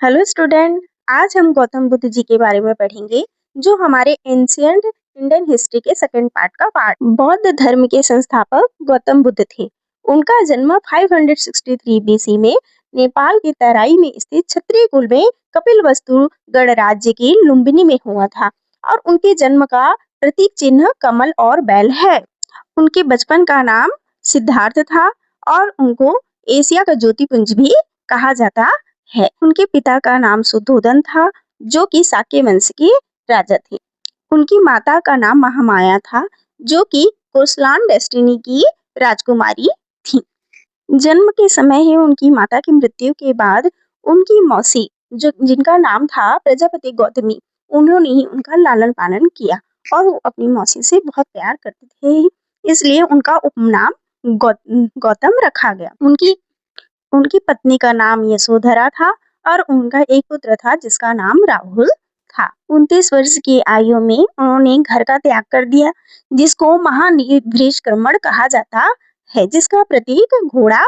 Hello student. आज हम गौतम बुद्ध जी के बारे में पढ़ेंगे जो हमारे एंशियंट इंडियन हिस्ट्री के सेकंड पार्ट का पार्ट। बौद्ध धर्म के संस्थापक गौतम बुद्ध थे। उनका जन्म 563 बीसी में नेपाल के तराई में स्थित क्षत्रिय कुल में कपिलवस्तु गणराज्य के लुम्बिनी में हुआ था और उनके जन्म का प्रतीक चिन्ह कमल और बैल है। उनके बचपन का नाम सिद्धार्थ था और उनको एशिया का ज्योतिपुंज भी कहा जाता है। उनके पिता का नाम सुद्धोधन था जो कि शाक्य वंश के राजा थे। उनकी माता का नाम महामाया था जो कि कोसलान डेस्टिनी की राजकुमारी थी। जन्म के समय ही उनकी माता की मृत्यु के बाद उनकी मौसी जो जिनका नाम था प्रजापति गौतमी, उन्होंने ही उनका लालन पालन किया और वो अपनी मौसी से बहुत प्यार करते थे, इसलिए उनका उपनाम गौतम रखा गया। उनकी पत्नी का नाम यशोधरा था और उनका एक पुत्र था जिसका नाम राहुल था। 29 वर्ष की आयु में उन्होंने घर का त्याग कर दिया जिसको महानिवृषक्रमण कहा जाता है, जिसका प्रतीक घोड़ा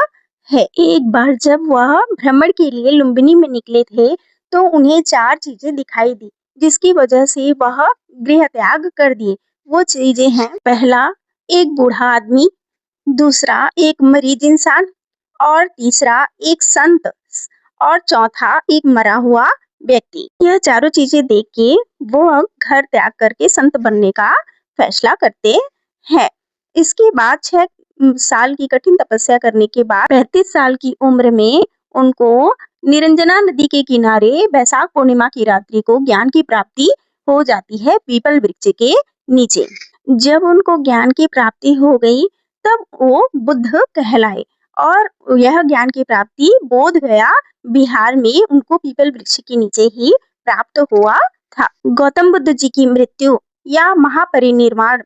है। एक बार जब वह भ्रमण के लिए लुम्बिनी में निकले थे तो उन्हें 4 चीजें दिखाई दी जिसकी वजह से वह गृह त्याग कर दिए। वो चीजें हैं, पहला एक बूढ़ा आदमी, दूसरा एक मरीज इंसान और तीसरा एक संत और चौथा एक मरा हुआ व्यक्ति। यह चारों चीजें देख के वो घर त्याग करके संत बनने का फैसला करते हैं। इसके बाद 6 साल की कठिन तपस्या करने के बाद 35 साल की उम्र में उनको निरंजना नदी के किनारे बैसाख पूर्णिमा की रात्रि को ज्ञान की प्राप्ति हो जाती है पीपल वृक्ष के नीचे। जब उनको ज्ञान की प्राप्ति हो गई तब वो बुद्ध कहलाए और यह ज्ञान की प्राप्ति बोध गया बिहार में उनको पीपल वृक्ष के नीचे ही प्राप्त हुआ था। गौतम बुद्ध जी की मृत्यु या महापरिनिर्वाण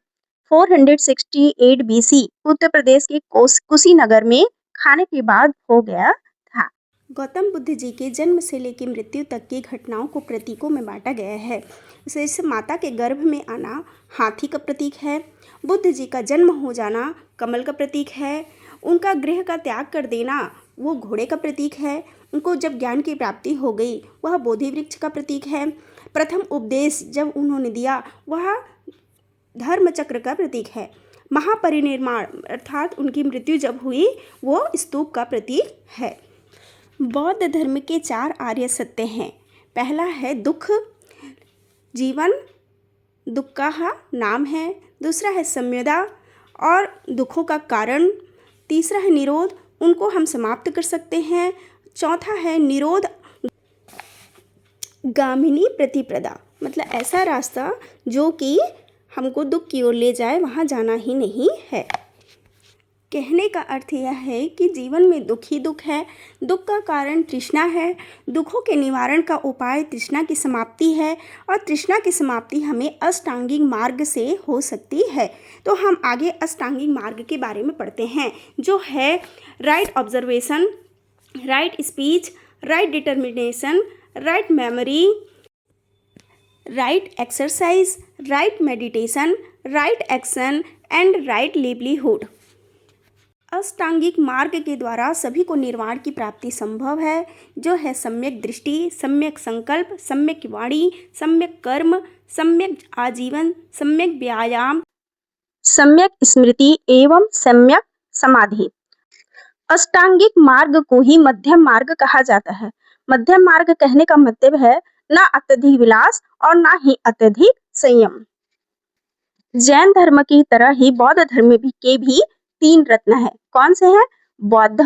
468 बीसी उत्तर प्रदेश के कुशीनगर में खाने के बाद हो गया था। गौतम बुद्ध जी के जन्म से लेकर मृत्यु तक की घटनाओं को प्रतीकों में बांटा गया है। जैसे माता के गर्भ में आना हाथी का प्रतीक है, बुद्ध जी का जन्म हो जाना कमल का प्रतीक है, उनका गृह का त्याग कर देना वो घोड़े का प्रतीक है, उनको जब ज्ञान की प्राप्ति हो गई वह बोधि वृक्ष का प्रतीक है, प्रथम उपदेश जब उन्होंने दिया वह धर्म चक्र का प्रतीक है, महापरिनिर्वाण अर्थात उनकी मृत्यु जब हुई वो स्तूप का प्रतीक है। बौद्ध धर्म के 4 आर्य सत्य हैं। पहला है दुख, जीवन दुक्खः नाम है, दूसरा है सम्यदा और दुखों का कारण, तीसरा है निरोध, उनको हम समाप्त कर सकते हैं, चौथा है निरोध गामिनी प्रतिप्रदा, मतलब ऐसा रास्ता जो कि हमको दुख की ओर ले जाए, वहाँ जाना ही नहीं है। कहने का अर्थ यह है कि जीवन में दुख ही दुख है, दुख का कारण तृष्णा है, दुखों के निवारण का उपाय तृष्णा की समाप्ति है और तृष्णा की समाप्ति हमें अष्टांगिक मार्ग से हो सकती है। तो हम आगे अष्टांगिक मार्ग के बारे में पढ़ते हैं जो है right observation, right speech, right determination, right memory, right exercise, right meditation, right action and right livelihood. अष्टांगिक मार्ग के द्वारा सभी को निर्वाण की प्राप्ति संभव है जो है सम्यक दृष्टि, सम्यक संकल्प, सम्यक वाणी, सम्यक कर्म, सम्यक आजीवन, सम्यक व्यायाम, सम्यक स्मृति एवं सम्यक समाधि। अष्टांगिक मार्ग को ही मध्यम मार्ग कहा जाता है। मध्यम मार्ग कहने का मतलब है ना अत्यधिक विलास और ना ही अत्यधिक संयम। जैन धर्म की तरह ही बौद्ध धर्म के भी 3 रत्न है। कौन से हैं? बौद्ध,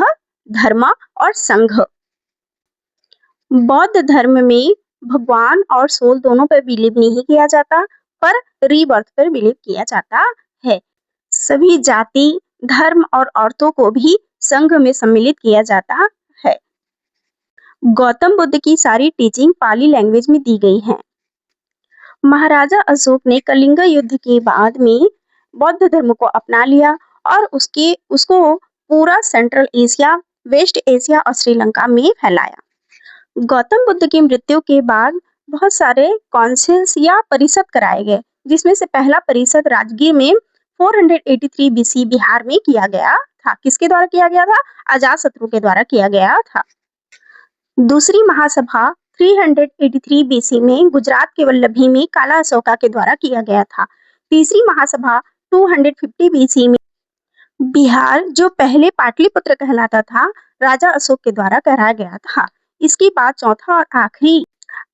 धर्म और संघ। बौद्ध धर्म में भगवान और सोल दोनों पर बिलीव नहीं किया जाता पर रीबर्थ पर बिलीव किया जाता है। सभी जाति, धर्म और औरतों को भी संघ में सम्मिलित किया जाता है। गौतम बुद्ध की सारी टीचिंग पाली लैंग्वेज में दी गई है। महाराजा अशोक ने कलिंग युद्ध के बाद में बौद्ध धर्म को अपना लिया और उसको पूरा सेंट्रल एशिया, वेस्ट एशिया और श्रीलंका में फैलाया। गौतम बुद्ध की मृत्यु के बाद बहुत सारे काउंसिल्स या परिषद कराए गए जिसमें से पहला परिषद राजगीर में 483 बीसी बिहार में किया गया था। किसके द्वारा किया गया था? अजातशत्रु के द्वारा किया गया था। दूसरी महासभा 383 बीसी में गुजरात के वल्लभी में काला अशोका के द्वारा किया गया था। तीसरी महासभा 250 बीसी में बिहार, जो पहले पाटलिपुत्र कहलाता था, राजा अशोक के द्वारा कराया गया था। इसके बाद चौथा और आखिरी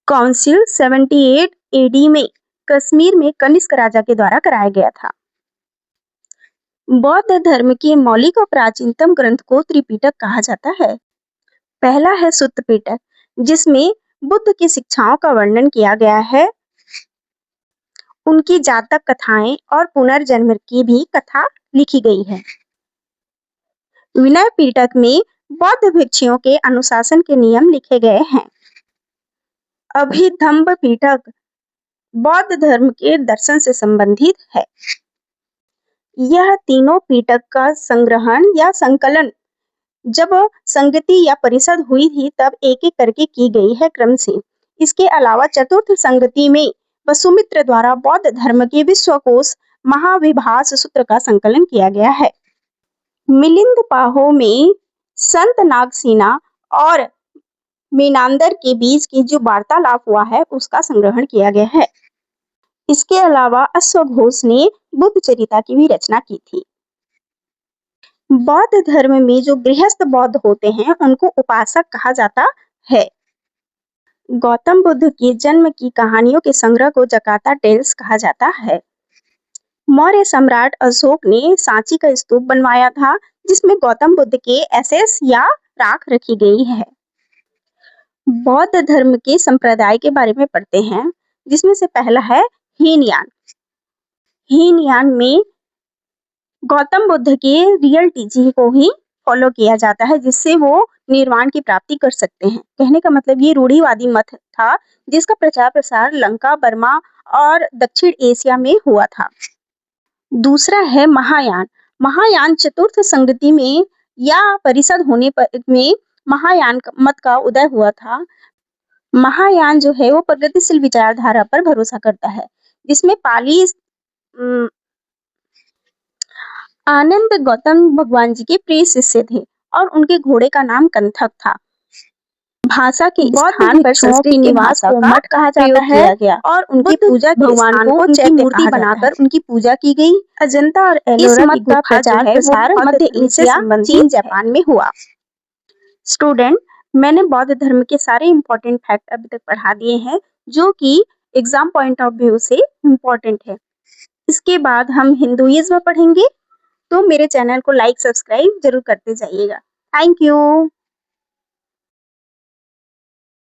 काउंसिल 78 एडी में कश्मीर में कनिष्क राजा के द्वारा कराया गया था। बौद्ध धर्म के मौलिक और प्राचीनतम ग्रंथ को त्रिपिटक कहा जाता है। पहला है सुत्त पिटक, जिसमें बुद्ध की शिक्षाओं का वर्णन किया गया है। उनकी जातक कथाएं और पुनर्जन्म की भी कथा लिखी गई है। विनय पिटक में बौद्ध भिक्षुओं के अनुशासन के नियम लिखे गए हैं। अभिधम्म पिटक बौद्ध धर्म के दर्शन से संबंधित है। यह तीनों पिटक का संग्रहण या संकलन जब संगति या परिषद हुई थी तब एक एक करके की गई है क्रम से। इसके अलावा चतुर्थ संगति में वसुमित्र द्वारा बौद्ध धर्म के विश्वकोश महाविभास सूत्र का संकलन किया गया है। मिलिंद पाहो में संत नागसेना और मेनांदर के बीच की जो वार्तालाप हुआ है उसका संग्रहण किया गया है। इसके अलावा अश्वघोष ने बुद्ध चरिता की भी रचना की थी। बौद्ध धर्म में जो गृहस्थ बौद्ध होते हैं उनको उपासक कहा जाता है। गौतम बुद्ध के जन्म की कहानियों के संग्रह को जकार्ता टेल्स कहा जाता है। मौर्य सम्राट अशोक ने सांची का स्तूप बनवाया था, जिसमें गौतम बुद्ध के एसेस या राख रखी गई है। बौद्ध धर्म के संप्रदाय के बारे में पढ़ते हैं, जिसमें से पहला है हीनयान। हीनयान में गौतम बुद्ध के रियल टीचिंग को ही फॉलो किया जाता है, जिससे वो निर्वाण की प्राप्ति कर सकते हैं। कहने का मतलब ये रूढ़िवादी मत था, जिसका प्रचार प्रसार लंका, बर्मा और दक्षिण एशिया में हुआ था। दूसरा है महायान। महायान चतुर्थ संगति में या परिषद होने पर में महायान मत का उदय हुआ था। महायान जो है वो प्रगतिशील विचारधारा पर भरोसा करता है, जिसमें पाली आनंद गौतम भगवान जी के प्रिय शिष्य थे और उनके घोड़े का नाम कंथक था। भाषा के स्थान पर संस्कृत निवास को मठ कहा जाता है और उनकी पूजा के स्थान को उनकी मूर्ति बनाकर उनकी पूजा की गई। अजंता और एलोरा की गुफा जो है वो मध्य एशिया, चीन, जापान में हुआ। स्टूडेंट, मैंने बौद्ध धर्म के सारे इम्पोर्टेंट फैक्ट अभी तक पढ़ा दिए हैं, जो कि एग्जाम पॉइंट ऑफ व्यू से इम्पोर्टेंट है। इसके बाद हम हिंदुइज्म पढ़ेंगे, तो मेरे चैनल को लाइक सब्सक्राइब जरूर करते जाइएगा। Thank you.